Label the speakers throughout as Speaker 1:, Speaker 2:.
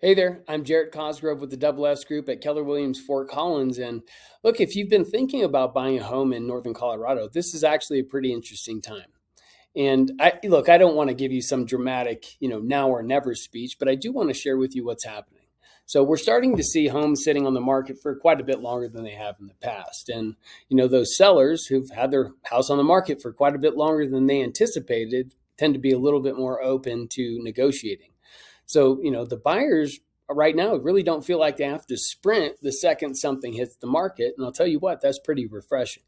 Speaker 1: Hey there, I'm Jarrett Cosgrove with the S Group at Keller Williams Fort Collins. And look, if you've been thinking about buying a home in Northern Colorado, this is actually a pretty interesting time. And I don't want to give you some dramatic, now or never speech, but I do want to share with you what's happening. So we're starting to see homes sitting on the market for quite a bit longer than they have in the past. And, those sellers who've had their house on the market for quite a bit longer than they anticipated tend to be a little bit more open to negotiating. So, the buyers right now really don't feel like they have to sprint the second something hits the market. And I'll tell you what, that's pretty refreshing.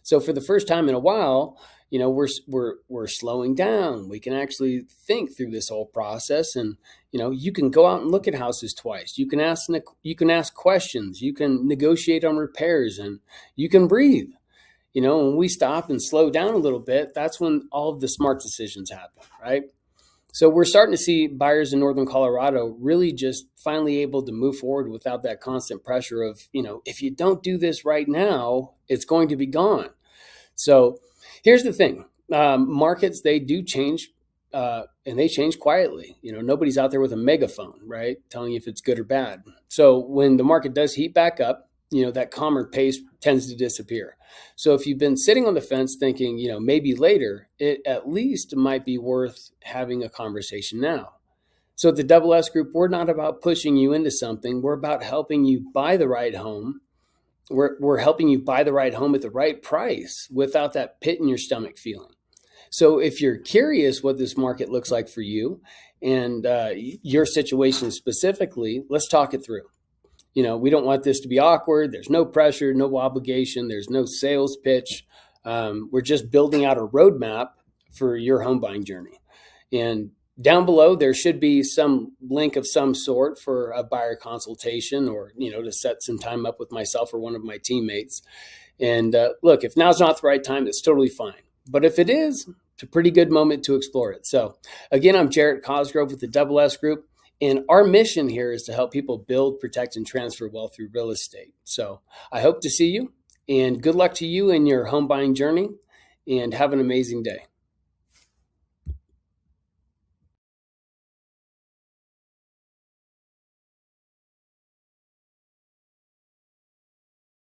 Speaker 1: So for the first time in a while, we're slowing down. We can actually think through this whole process, and you can go out and look at houses twice. You can ask questions. You can negotiate on repairs, and you can breathe. When we stop and slow down a little bit, that's when all of the smart decisions happen, right? So we're starting to see buyers in Northern Colorado really just finally able to move forward without that constant pressure of, if you don't do this right now, it's going to be gone. So here's the thing. Markets, they do change, and they change quietly. Nobody's out there with a megaphone, right, telling you if it's good or bad. So when the market does heat back up, that calmer pace tends to disappear. So if you've been sitting on the fence thinking, maybe later, it at least might be worth having a conversation now. So at the S Group, we're not about pushing you into something. We're about helping you buy the right home. We're helping you buy the right home at the right price without that pit in your stomach feeling. So if you're curious what this market looks like for you and your situation specifically, let's talk it through. We don't want this to be awkward. There's no pressure, no obligation. There's no sales pitch. We're just building out a roadmap for your home buying journey. And down below, there should be some link of some sort for a buyer consultation or, to set some time up with myself or one of my teammates. And look, if now's not the right time, it's totally fine. But if it is, it's a pretty good moment to explore it. So again, I'm Jarrett Cosgrove with the S Group. And our mission here is to help people build, protect, and transfer wealth through real estate. So I hope to see you, and good luck to you in your home buying journey, and have an amazing day.